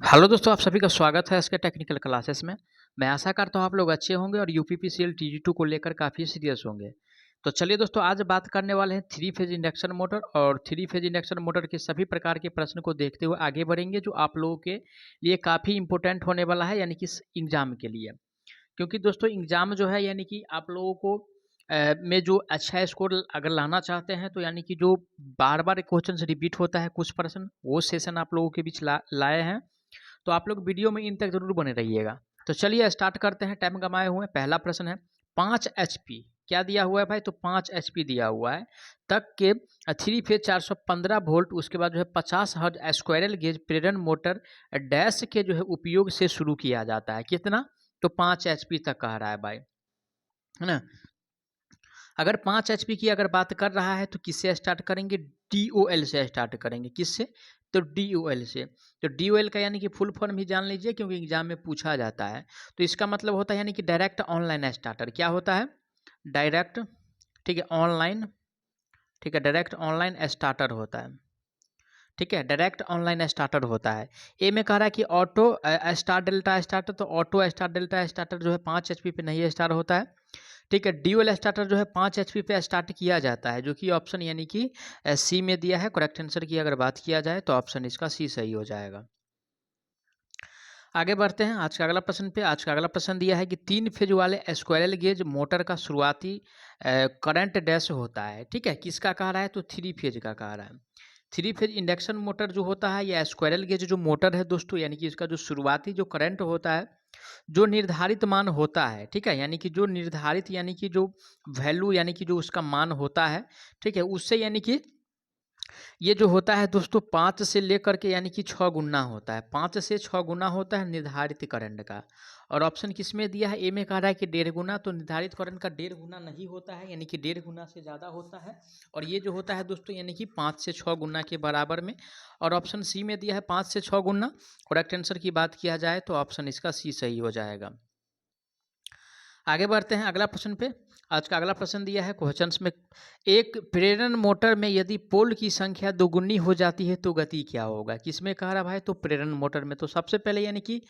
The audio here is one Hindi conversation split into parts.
हेलो दोस्तों, आप सभी का स्वागत है इसके टेक्निकल क्लासेस में। मैं आशा करता हूँ आप लोग अच्छे होंगे और यूपीपीसीएल टीजी2 को लेकर काफ़ी सीरियस होंगे। तो चलिए दोस्तों, आज बात करने वाले हैं थ्री फेज इंडक्शन मोटर और थ्री फेज इंडक्शन मोटर के सभी प्रकार के प्रश्न को देखते हुए आगे बढ़ेंगे, जो आप लोगों के लिए काफ़ी इंपॉर्टेंट होने वाला है, यानी कि इस एग्जाम के लिए। क्योंकि दोस्तों एग्जाम जो है, यानी कि आप लोगों को में जो अच्छा स्कोर अगर लाना चाहते हैं, तो यानी कि जो बार बार क्वेश्चन रिपीट होता है कुछ प्रश्न, वो सेशन आप लोगों के बीच लाए हैं। तो आप लोग वीडियो में इन तक जरूर बने रहिएगा। तो चलिए स्टार्ट करते हैं, टाइम गंवाए हुए। पहला प्रश्न है, 5 HP क्या दिया हुआ है भाई? तो 5 HP दिया हुआ है तक के थ्री फेज 415 वोल्ट, उसके बाद जो है 50 हर्ट्ज स्क्वायरल गेज प्रेरण मोटर डैश के जो है उपयोग से शुरू किया जाता है। कितना? तो 5 HP तक कह रहा है भाई, है ना। अगर 5 HP की अगर बात कर रहा है तो किससे स्टार्ट करेंगे? DOL से स्टार्ट करेंगे। किससे? तो DOL से। तो DOL का यानी कि फुल फॉर्म भी जान लीजिए, क्योंकि एग्जाम में पूछा जाता है। तो इसका मतलब होता है यानी कि डायरेक्ट ऑनलाइन स्टार्टर। क्या होता है? डायरेक्ट, ठीक है, ऑनलाइन, ठीक है, डायरेक्ट ऑनलाइन स्टार्टर होता है। ठीक है, डायरेक्ट ऑनलाइन स्टार्टर होता है। ए में कह रहा है कि ऑटो स्टार्ट डेल्टा स्टार्टर, तो ऑटो स्टार्ट डेल्टा स्टार्टर जो है 5 HP पे नहीं स्टार्ट होता है। ठीक है, ड्यूअल स्टार्टर जो है 5 HP पे स्टार्ट किया जाता है, जो कि ऑप्शन यानी कि सी में दिया है। करेक्ट आंसर की अगर बात किया जाए तो ऑप्शन इसका सी सही हो जाएगा। आगे बढ़ते हैं आज का अगला प्रश्न पे। आज का अगला प्रश्न दिया है कि 3 फेज वाले स्क्वायरल गेज मोटर का शुरुआती करंट डैश होता है। ठीक है, किसका कह रहा है? तो 3 फेज का कह रहा है। 3 फेज इंडक्शन मोटर जो होता है या स्क्वायरल गेज जो मोटर है दोस्तों, यानी कि इसका जो शुरुआती जो करंट होता है, जो निर्धारित मान होता है, ठीक है, यानी कि जो निर्धारित यानी कि जो वैल्यू यानी कि जो उसका मान होता है, ठीक है, उससे यानी कि ये जो होता है दोस्तों 5 से लेकर के यानी कि 6 गुना होता है। 5 से 6 गुना होता है निर्धारित करंट का। और ऑप्शन किस में दिया है? ए में कह रहा है कि 1.5 गुना। तो निर्धारित करंट का 1.5 गुना नहीं होता है, यानी कि 1.5 गुना से ज़्यादा होता है। और ये जो होता है दोस्तों यानी कि 5 से 6 गुना के बराबर में। और ऑप्शन सी में दिया है 5 से 6 गुना। करेक्ट आंसर की बात किया जाए तो ऑप्शन इसका सी सही हो जाएगा। आगे बढ़ते हैं अगला प्रश्न पे। आज का अगला प्रश्न दिया है क्वेश्चंस में, एक प्रेरण मोटर में यदि पोल की संख्या दोगुनी हो जाती है तो गति क्या होगा? किसमें कह रहा भाई? तो प्रेरण मोटर में। तो सबसे पहले यानी कि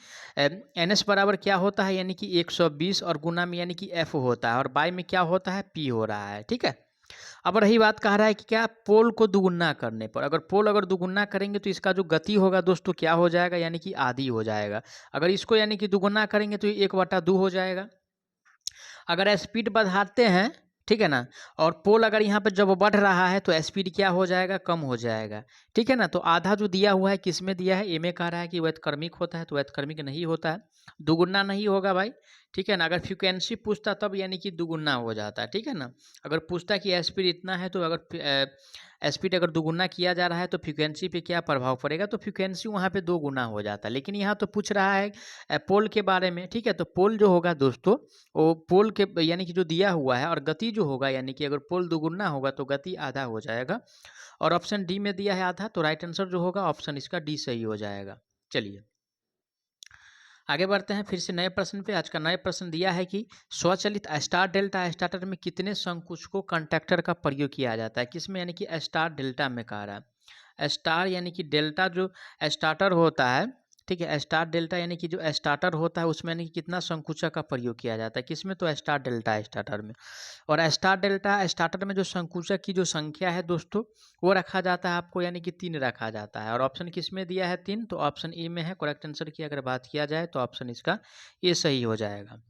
NS बराबर क्या होता है? यानी कि 120, और गुना में यानी कि F होता है, और बाई में क्या होता है? P हो रहा है। ठीक है, अब रही बात, कह रहा है कि क्या पोल को दुगुना करने पर, अगर पोल अगर दुगुना करेंगे तो इसका जो गति होगा दोस्तों क्या हो जाएगा? यानी कि आधी हो जाएगा। अगर इसको यानी कि दुगुना करेंगे तो 1/2 हो जाएगा। अगर स्पीड बढ़ाते हैं, ठीक है ना, और पोल अगर यहाँ पे जब बढ़ रहा है तो स्पीड क्या हो जाएगा? कम हो जाएगा। ठीक है ना, तो आधा जो दिया हुआ है किस में दिया है? ए में कह रहा है कि व्यतक्रमिक होता है, तो व्यतक्रमिक नहीं होता है, दुगुना नहीं होगा भाई। ठीक है ना, अगर फ्रीक्वेंसी पूछता तब यानी कि दुगुना हो जाता है। ठीक है ना, अगर पूछता कि स्पीड इतना है, तो अगर स्पीड अगर दुगुना किया जा रहा है तो फ्रीक्वेंसी पे क्या प्रभाव पड़ेगा? तो फ्रीक्वेंसी वहाँ पे 2 गुना हो जाता है। लेकिन यहाँ तो पूछ रहा है पोल के बारे में। ठीक है, तो पोल जो होगा दोस्तों, वो पोल के यानी कि जो दिया हुआ है, और गति जो होगा यानी कि अगर पोल दुगुना होगा तो गति आधा हो जाएगा। और ऑप्शन डी में दिया है आधा, तो राइट आंसर जो होगा ऑप्शन इसका डी सही हो जाएगा। चलिए आगे बढ़ते हैं फिर से नए प्रश्न पे। आज का नए प्रश्न दिया है कि स्वचालित स्टार डेल्टा स्टार्टर में कितने संकुचकों कंडक्टर का प्रयोग किया जाता है? किसमें? यानी कि स्टार डेल्टा में कह रहा है। स्टार यानी कि डेल्टा जो स्टार्टर होता है, ठीक है, स्टार डेल्टा यानी कि जो स्टार्टर होता है उसमें यानी कि कितना संकुचक का प्रयोग किया जाता है? किसमें? तो स्टार डेल्टा स्टार्टर में। और स्टार डेल्टा स्टार्टर में जो संकुचक की जो संख्या है दोस्तों, वो रखा जाता है आपको यानी कि 3 रखा जाता है। और ऑप्शन किस में दिया है? 3, तो ऑप्शन ए में है। करेक्ट आंसर की अगर बात किया जाए तो ऑप्शन इसका ए सही हो जाएगा।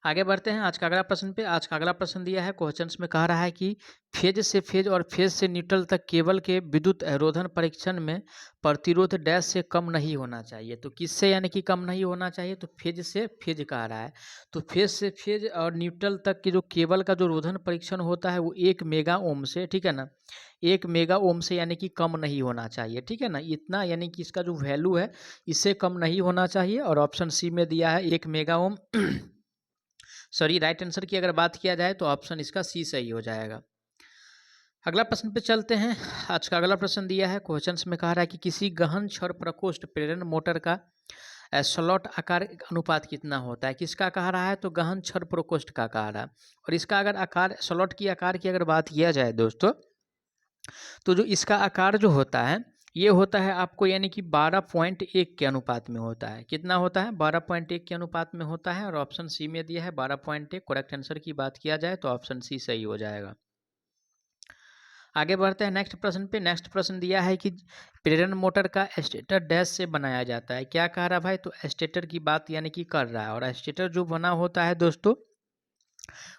आगे बढ़ते हैं आज का अगला प्रश्न पे। आज का अगला प्रश्न दिया है क्वेश्चंस में, कह रहा है कि फेज से फेज और फेज से न्यूट्रल तक केबल के विद्युत अवरोधन परीक्षण में प्रतिरोध डैश से कम नहीं होना चाहिए। तो किससे यानी कि कम नहीं होना चाहिए? तो फेज से फेज कह रहा है। तो फेज से फेज और न्यूट्रल तक के जो केबल का जो रोधन परीक्षण होता है वो 1 मेगा ओम से, ठीक है ना, 1 मेगा ओम से यानी कि कम नहीं होना चाहिए। ठीक है ना, इतना यानी कि इसका जो वैल्यू है इससे कम नहीं होना चाहिए। और ऑप्शन सी में दिया है 1 mega ohm. Sorry, right answer की अगर बात किया जाए तो ऑप्शन इसका सी सही हो जाएगा। अगला प्रश्न पे चलते हैं। आज का अगला प्रश्न दिया है क्वेश्चंस में, कह रहा है कि किसी गहन छड़ प्रकोष्ठ प्रेरण मोटर का स्लॉट आकार अनुपात कितना होता है? किसका कह रहा है? तो गहन छड़ प्रकोष्ठ का कह रहा है। और इसका अगर आकार, स्लॉट की आकार की अगर बात किया जाए दोस्तों, तो जो इसका आकार जो होता है ये होता है आपको यानी कि 12.1 के अनुपात में होता है। कितना होता है? 12.1 के अनुपात में होता है और ऑप्शन सी में दिया है 12.1। करेक्ट आंसर की बात किया जाए तो ऑप्शन सी सही हो जाएगा। आगे बढ़ते हैं नेक्स्ट प्रश्न पे। नेक्स्ट प्रश्न दिया है कि प्रेरण मोटर का स्टेटर डैश से बनाया जाता है। क्या कह रहा है भाई? तो स्टेटर की बात यानी कि कर रहा है, और स्टेटर जो बना होता है दोस्तों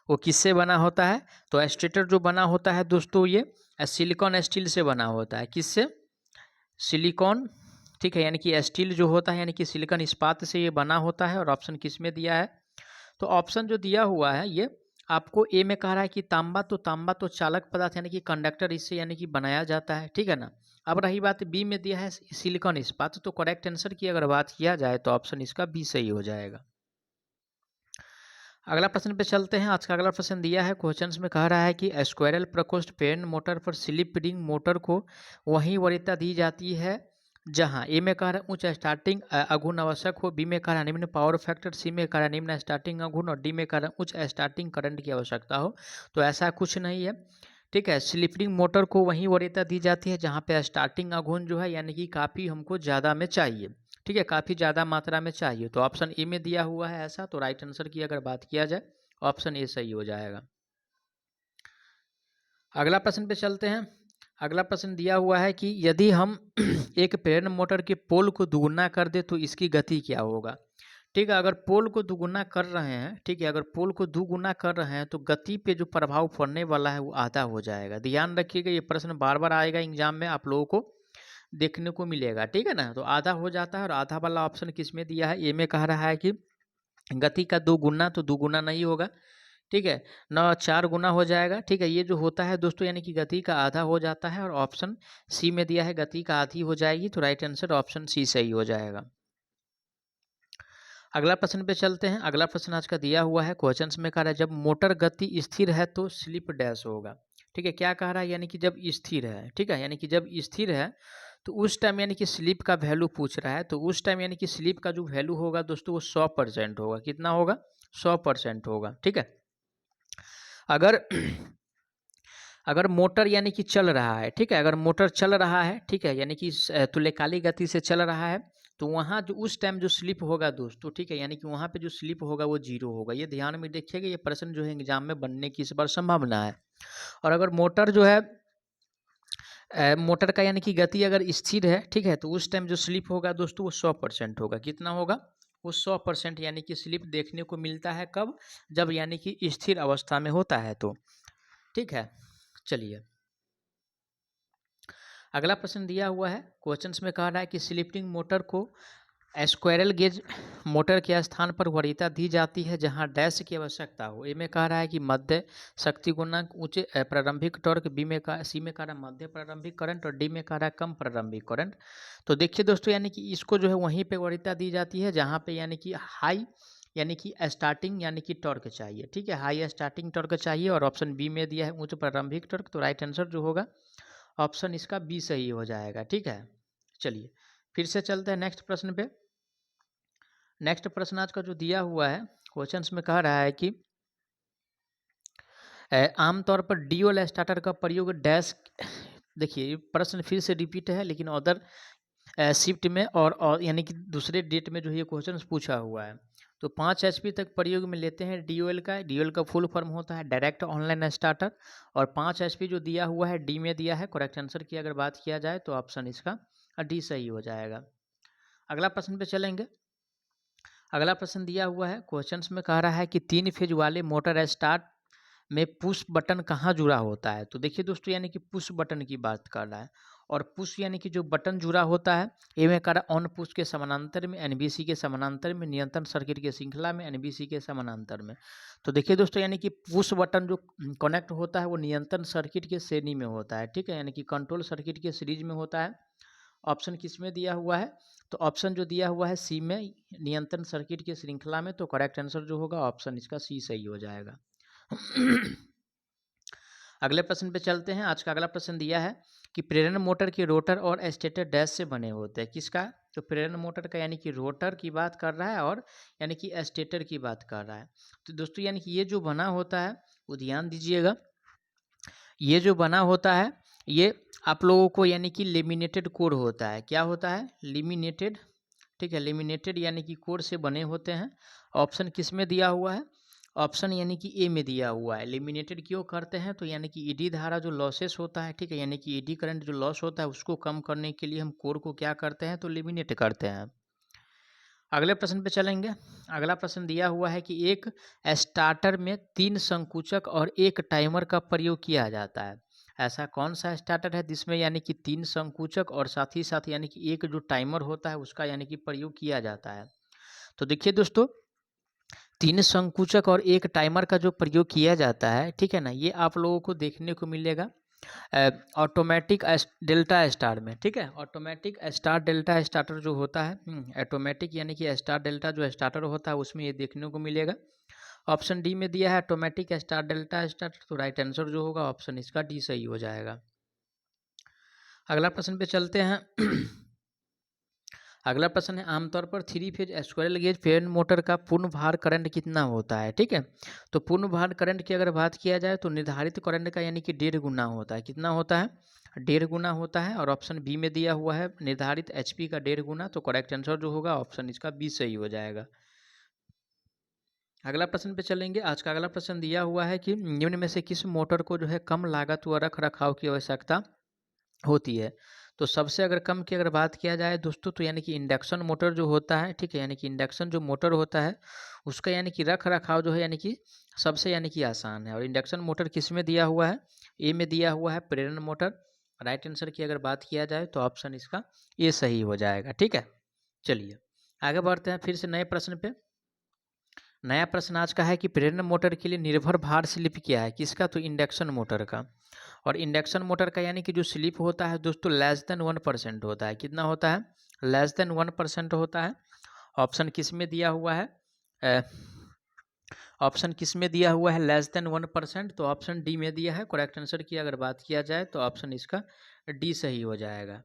वो किससे बना होता है? तो स्टेटर जो बना होता है दोस्तों ये सिलिकॉन स्टील से बना होता है। किससे? सिलिकॉन, ठीक है, यानी कि स्टील जो होता है यानी कि सिलिकॉन इस्पात से ये बना होता है। और ऑप्शन किस में दिया है? तो ऑप्शन जो दिया हुआ है ये आपको ए में कह रहा है कि तांबा, तो तांबा तो चालक पदार्थ यानी कि कंडक्टर, इससे यानी कि बनाया जाता है, ठीक है ना। अब रही बात बी में दिया है सिलिकॉन इस्पात, तो करेक्ट आंसर की अगर बात किया जाए तो ऑप्शन इसका बी सही हो जाएगा। अगला प्रश्न पे चलते हैं। आज का अगला प्रश्न दिया है, क्वेश्चंस में कह रहा है कि स्क्वायरल प्रकोष्ठ प्रेरण मोटर पर स्लिप रिंग मोटर को वही वरीयता दी जाती है जहां ए में कह रहा है उच्च स्टार्टिंग आघूर्ण आवश्यक हो, बी में कह रहा है निम्न पावर फैक्टर, सी में कह रहा है निम्न स्टार्टिंग आघूर्ण, और डी में कह रहा है उच्च स्टार्टिंग करंट की आवश्यकता हो। तो ऐसा कुछ नहीं है, ठीक है। स्लिप रिंग मोटर को वही वरीयता दी जाती है जहाँ पे स्टार्टिंग आघूर्ण जो है यानी कि काफ़ी हमको ज़्यादा में चाहिए, ठीक है, काफ़ी ज़्यादा मात्रा में चाहिए। तो ऑप्शन ए में दिया हुआ है ऐसा, तो राइट आंसर की अगर बात किया जाए ऑप्शन ए सही हो जाएगा। अगला प्रश्न पे चलते हैं। अगला प्रश्न दिया हुआ है कि यदि हम एक प्रेरण मोटर के पोल को दुगुना कर दे तो इसकी गति क्या होगा? ठीक है, अगर पोल को दुगुना कर रहे हैं, ठीक है, अगर पोल को दुगुना कर रहे हैं तो गति पे जो प्रभाव पड़ने वाला है वो आधा हो जाएगा। ध्यान रखिएगा, ये प्रश्न बार बार आएगा एग्जाम में, आप लोगों को देखने को मिलेगा, ठीक है ना। तो आधा हो जाता है, और आधा वाला ऑप्शन किस में दिया है? ए में कह रहा है कि गति का 2 गुना, तो 2 गुना नहीं होगा, ठीक है ना, 4 गुना हो जाएगा, ठीक है। ये जो होता है दोस्तों यानी कि गति का आधा हो जाता है, और ऑप्शन सी में दिया है गति का आधी हो जाएगी, तो राइट आंसर ऑप्शन सी सही हो जाएगा। अगला प्रश्न पे चलते हैं। अगला प्रश्न आज का दिया हुआ है, क्वेश्चंस में कह रहा है जब मोटर गति स्थिर है तो स्लिप डैश होगा, ठीक है। क्या कह रहा है? यानी कि जब स्थिर है, ठीक है, यानी कि जब स्थिर है तो उस टाइम यानी कि स्लिप का वैल्यू पूछ रहा है, तो उस टाइम यानी कि स्लिप का जो वैल्यू होगा दोस्तों वो 100% होगा। कितना होगा? 100% होगा, ठीक है। अगर अगर मोटर यानी कि चल रहा है, ठीक है, अगर मोटर चल रहा है, ठीक है, यानी कि तुल्यकालिक गति से चल रहा है, तो वहाँ जो उस टाइम जो स्लिप होगा दोस्तों, ठीक है, यानी कि वहाँ पे जो स्लिप होगा वो 0 होगा। ये ध्यान में देखिएगा, ये प्रश्न जो है एग्जाम में बनने की इस बार संभावना है। और अगर मोटर जो है मोटर का यानी कि गति अगर स्थिर है, ठीक है, तो उस टाइम जो स्लिप होगा दोस्तों वो 100% होगा। कितना होगा? वो 100% यानी कि स्लिप देखने को मिलता है कब? जब यानी कि स्थिर अवस्था में होता है तो, ठीक है। चलिए अगला प्रश्न दिया हुआ है, क्वेश्चंस में कह रहा है कि स्लिप रिंग मोटर को स्क्वायरल गेज मोटर के स्थान पर वरीयता दी जाती है जहां डैश की आवश्यकता हो। ए में कह रहा है कि मध्य शक्ति गुणांक, उच्च प्रारंभिक टॉर्क, बी में कहा, सी में कह रहा है मध्य प्रारंभिक करंट, और डी में कह रहा है कम प्रारंभिक करंट। तो देखिए दोस्तों यानी कि इसको जो है वहीं पे वरीयता दी जाती है जहाँ पे यानी कि हाई यानी कि स्टार्टिंग यानी कि टॉर्क चाहिए, ठीक है, हाई स्टार्टिंग टॉर्क चाहिए। और ऑप्शन बी में दिया है उच्च प्रारंभिक टॉर्क, तो राइट आंसर जो होगा ऑप्शन इसका बी सही हो जाएगा, ठीक है। चलिए फिर से चलते हैं नेक्स्ट प्रश्न पे। नेक्स्ट प्रश्न आज का जो दिया हुआ है, क्वेश्चंस में कह रहा है कि आमतौर पर ड्यूल स्टार्टर का प्रयोग डैश, देखिए ये प्रश्न फिर से रिपीट है लेकिन अदर शिफ्ट में और यानी कि दूसरे डेट में जो ये क्वेश्चन पूछा हुआ है। तो 5 HP तक प्रयोग में लेते हैं ड्यूएल का। ड्यूएल का फुल फॉर्म होता है डायरेक्ट ऑनलाइन स्टार्टर, और 5 HP जो दिया हुआ है डी में दिया है। करेक्ट आंसर की अगर बात किया जाए तो ऑप्शन इसका डी सही हो जाएगा। अगला प्रश्न पे चलेंगे। अगला प्रश्न दिया हुआ है, क्वेश्चंस में कह रहा है कि 3 फेज वाले मोटर स्टार्ट में पुश बटन कहाँ जुड़ा होता है? तो देखिए दोस्तों यानी कि पुश बटन की बात कर रहा है, और पुश यानी कि जो बटन जुड़ा होता है, ए में कह रहा ऑन पुश के समानांतर में, एनबीसी के समानांतर में, नियंत्रण सर्किट के श्रृंखला में, एनबीसी के समानांतर में। तो देखिए दोस्तों यानी कि पुश बटन जो कनेक्ट होता है वो नियंत्रण सर्किट के श्रेणी में होता है, ठीक है, यानी कि कंट्रोल सर्किट के सीरीज में होता है। ऑप्शन किस में दिया हुआ है? तो ऑप्शन जो दिया हुआ है सी में, नियंत्रण सर्किट की श्रृंखला में। तो करेक्ट आंसर जो होगा ऑप्शन इसका सी सही हो जाएगा। अगले प्रश्न पे चलते हैं। आज का अगला प्रश्न दिया है कि प्रेरण मोटर के रोटर और स्टेटर डैश से बने होते हैं। किसका? तो प्रेरण मोटर का यानी कि रोटर की बात कर रहा है, और यानी कि स्टेटर की बात कर रहा है। तो दोस्तों यानी कि ये जो बना होता है वो ध्यान दीजिएगा, ये जो बना होता है ये आप लोगों को यानी कि लेमिनेटेड कोर होता है। क्या होता है? लेमिनेटेड, ठीक है, लेमिनेटेड यानी कि कोर से बने होते हैं। ऑप्शन किस में दिया हुआ है? ऑप्शन यानी कि ए में दिया हुआ है। लेमिनेटेड क्यों करते हैं? तो यानी कि ईडी धारा जो लॉसेस होता है, ठीक है, यानी कि ईडी करंट जो लॉस होता है उसको कम करने के लिए हम कोर को क्या करते हैं? तो लेमिनेट करते हैं। अगले प्रश्न पे चलेंगे। अगला प्रश्न दिया हुआ है कि एक स्टार्टर में 3 संकुचक और 1 टाइमर का प्रयोग किया जाता है। ऐसा कौन सा स्टार्टर है जिसमें यानी कि 3 संकुचक और साथ ही साथ यानी कि एक जो टाइमर होता है उसका यानी कि प्रयोग किया जाता है? तो देखिए दोस्तों, 3 संकुचक और 1 टाइमर का जो प्रयोग किया जाता है, ठीक है ना, ये आप लोगों को देखने को मिलेगा ऑटोमेटिक डेल्टा स्टार में, ठीक है। ऑटोमेटिक स्टार डेल्टा स्टार्टर जो होता है, ऑटोमेटिक यानी कि स्टार डेल्टा जो स्टार्टर होता है उसमें ये देखने को मिलेगा। ऑप्शन डी में दिया है ऑटोमेटिक स्टार डेल्टा स्टार्टर, तो राइट आंसर जो होगा ऑप्शन इसका डी सही हो जाएगा। अगला प्रश्न पे चलते हैं। अगला प्रश्न है, आमतौर पर 3 फेज स्क्वायरल गेज फेन मोटर का पूर्ण भार करंट कितना होता है? ठीक है, तो पूर्ण भार करंट की अगर बात किया जाए तो निर्धारित करंट का यानी कि 1.5 गुना होता है। कितना होता है? 1.5 गुना होता है। और ऑप्शन बी में दिया हुआ है निर्धारित एचपी का 1.5 गुना, तो करेक्ट आंसर जो होगा ऑप्शन इसका बी सही हो जाएगा। अगला प्रश्न पे चलेंगे। आज का अगला प्रश्न दिया हुआ है कि निम्न में से किस मोटर को जो है कम लागत व रख रखाव की आवश्यकता होती है? तो सबसे अगर कम की अगर बात किया जाए दोस्तों, तो यानी कि इंडक्शन मोटर जो होता है, ठीक है, यानी कि इंडक्शन जो मोटर होता है उसका यानी कि रख रखाव जो है यानी कि सबसे यानी कि आसान है। और इंडक्शन मोटर किस में दिया हुआ है? ए में दिया हुआ है प्रेरण मोटर। राइट आंसर की अगर बात किया जाए तो ऑप्शन इसका ए सही हो जाएगा। ठीक है, चलिए आगे बढ़ते हैं फिर से नए प्रश्न पे। नया प्रश्न आज का है कि प्रेरण मोटर के लिए निर्भर भार स्लिप क्या है? किसका? तो इंडक्शन मोटर का। और इंडक्शन मोटर का यानी कि जो स्लिप होता है दोस्तों लेस देन 1% होता है। कितना होता है? लेस देन 1% होता है। ऑप्शन किस में दिया हुआ है? ऑप्शन किस में दिया हुआ है लेस देन 1%? तो ऑप्शन डी में दिया है। करेक्ट आंसर की अगर बात किया जाए तो ऑप्शन इसका डी सही हो जाएगा।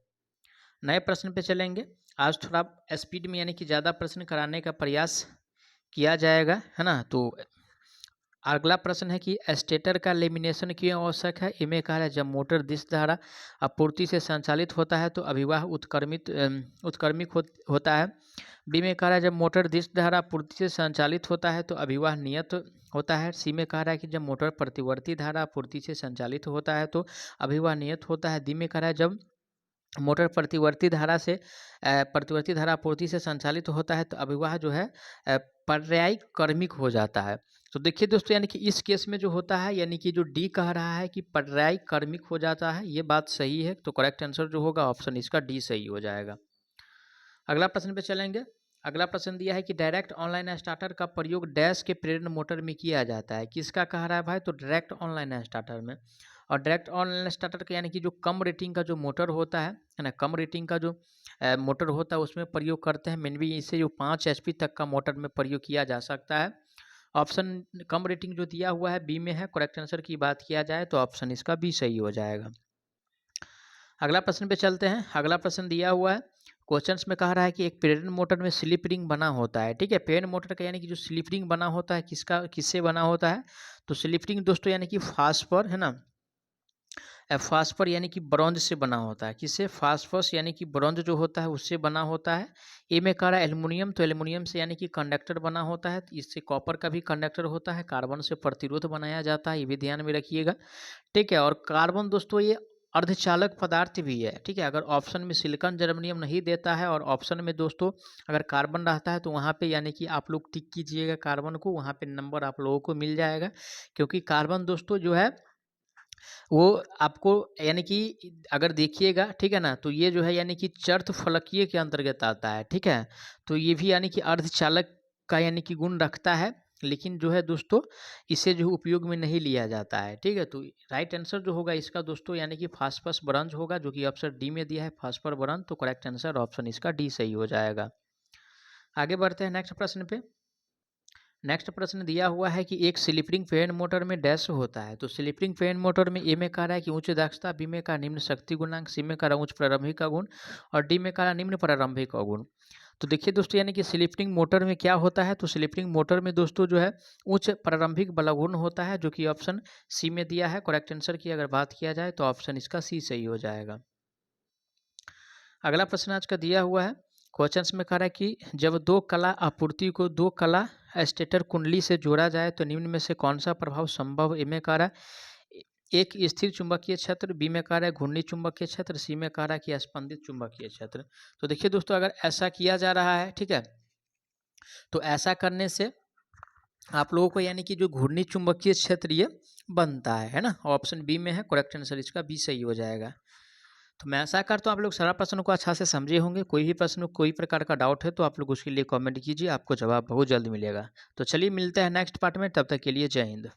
नए प्रश्न पे चलेंगे। आज थोड़ा स्पीड में यानी कि ज़्यादा प्रश्न कराने का प्रयास किया जाएगा, है ना। तो अगला प्रश्न है कि स्टेटर का लेमिनेशन क्यों आवश्यक है? इमें कहा है जब मोटर दिश धारा आपूर्ति से संचालित होता है तो अभिवाह उत्क्रमिक होता है। बी में कह रहा है जब मोटर दिश धारा आपूर्ति से संचालित होता है तो अभिवाह नियत होता है। सी में कह रहा है कि जब मोटर प्रतिवर्ती धारा आपूर्ति से संचालित होता है तो अभिवाह नियत होता है। डी में कह रहा है जब मोटर प्रतिवर्ती धारा आपूर्ति से संचालित होता है तो अभिवाह जो है पर्यायी क्रमिक हो जाता है। तो देखिए दोस्तों, यानी कि इस केस में जो होता है यानी कि जो डी कह रहा है कि पर्यायी क्रमिक हो जाता है, ये बात सही है। तो करेक्ट आंसर जो होगा ऑप्शन इसका डी सही हो जाएगा। अगला प्रश्न पे चलेंगे। अगला प्रश्न दिया है कि डायरेक्ट ऑनलाइन स्टार्टर का प्रयोग डैश के प्रेरण मोटर में किया जाता है। किसका कह रहा है भाई? तो डायरेक्ट ऑनलाइन स्टार्टर में। और डायरेक्ट ऑनलाइन स्टार्टर का यानी कि जो कम रेटिंग का जो मोटर होता है ना, कम रेटिंग का जो मोटर होता है उसमें प्रयोग करते हैं। मेनली इसे जो 5 HP तक का मोटर में प्रयोग किया जा सकता है। ऑप्शन कम रेटिंग जो दिया हुआ है बी में है। करेक्ट आंसर की बात किया जाए तो ऑप्शन इसका बी सही हो जाएगा। अगला प्रश्न पे चलते हैं। अगला प्रश्न दिया हुआ है, क्वेश्चंस में कह रहा है कि एक प्रेरण मोटर में स्लिप रिंग बना होता है। ठीक है, प्रेरण मोटर का यानी कि जो स्लिप रिंग बना होता है किससे बना होता है? तो स्लिप रिंग दोस्तों यानी कि फास्फर, है ना, फास्फर यानी कि ब्रॉन्ज से बना होता है। किससे? फास्फोरस यानी कि ब्रॉन्ज जो होता है उससे बना होता है। ए में कह रहा है एल्युमिनियम, तो एल्युमिनियम से यानी कि कंडक्टर बना होता है। तो इससे कॉपर का भी कंडक्टर होता है। कार्बन से प्रतिरोध बनाया जाता है, ये भी ध्यान में रखिएगा। ठीक है, और कार्बन दोस्तों ये अर्धचालक पदार्थ भी है। ठीक है, अगर ऑप्शन में सिलिकॉन जर्मेनियम नहीं देता है और ऑप्शन में दोस्तों अगर कार्बन रहता है तो वहाँ पे यानी कि आप लोग टिक कीजिएगा कार्बन को, वहाँ पे नंबर आप लोगों को मिल जाएगा। क्योंकि कार्बन दोस्तों जो है वो आपको यानी कि अगर देखिएगा, ठीक है ना, तो ये जो है यानी कि चर्थ फलकीय के अंतर्गत आता है। ठीक है, तो ये भी यानी कि अर्धचालक का यानी कि गुण रखता है, लेकिन जो है दोस्तों इसे जो उपयोग में नहीं लिया जाता है। ठीक है, तो राइट आंसर जो होगा इसका दोस्तों यानी कि फास्फोरस ब्रॉन्ज होगा, जो कि ऑप्शन डी में दिया है फास्फोर ब्रॉन्ज। तो करेक्ट आंसर ऑप्शन इसका डी सही हो जाएगा। आगे बढ़ते हैं नेक्स्ट प्रश्न पे। नेक्स्ट प्रश्न दिया हुआ है कि एक स्लिप रिंग फैन मोटर में डैश होता है। तो स्लिप रिंग फैन मोटर में ए में कह रहा है कि उच्च दक्षता, बी में कहा निम्न शक्ति गुणांक, सी में कह रहा उच्च प्रारंभिक का गुण और डी में कह रहा निम्न प्रारंभिक का गुण। तो देखिए दोस्तों, यानी कि स्लिप रिंग मोटर में क्या होता है, तो स्लिप रिंग मोटर में दोस्तों जो है उच्च प्रारंभिक बलघूर्ण होता है, जो कि ऑप्शन सी में दिया है। करेक्ट आंसर की अगर बात किया जाए तो ऑप्शन इसका सी सही हो जाएगा। अगला प्रश्न आज का दिया हुआ है, क्वेश्चंस में कह रहा है कि जब दो कला आपूर्ति को दो कला स्टेटर कुंडली से जोड़ा जाए तो निम्न में से कौन सा प्रभाव संभव, ए में कह रहा है एक स्थिर चुंबकीय क्षेत्र, बी में कह रहा है घूर्णी चुंबकीय क्षेत्र, सी में कह रहा है कि स्पंदित चुंबकीय क्षेत्र। तो देखिए दोस्तों, अगर ऐसा किया जा रहा है, ठीक है, तो ऐसा करने से आप लोगों को यानी कि जो घूर्णी चुंबकीय क्षेत्र ये बनता है ना, ऑप्शन बी में है। करेक्ट आंसर इसका बी सही हो जाएगा। तो मैं आशा करता हूँ आप लोग सारा प्रश्न को अच्छा से समझे होंगे। कोई भी प्रश्न कोई प्रकार का डाउट है तो आप लोग उसके लिए कमेंट कीजिए, आपको जवाब बहुत जल्द मिलेगा। तो चलिए मिलते हैं नेक्स्ट पार्ट में, तब तक के लिए जय हिंद।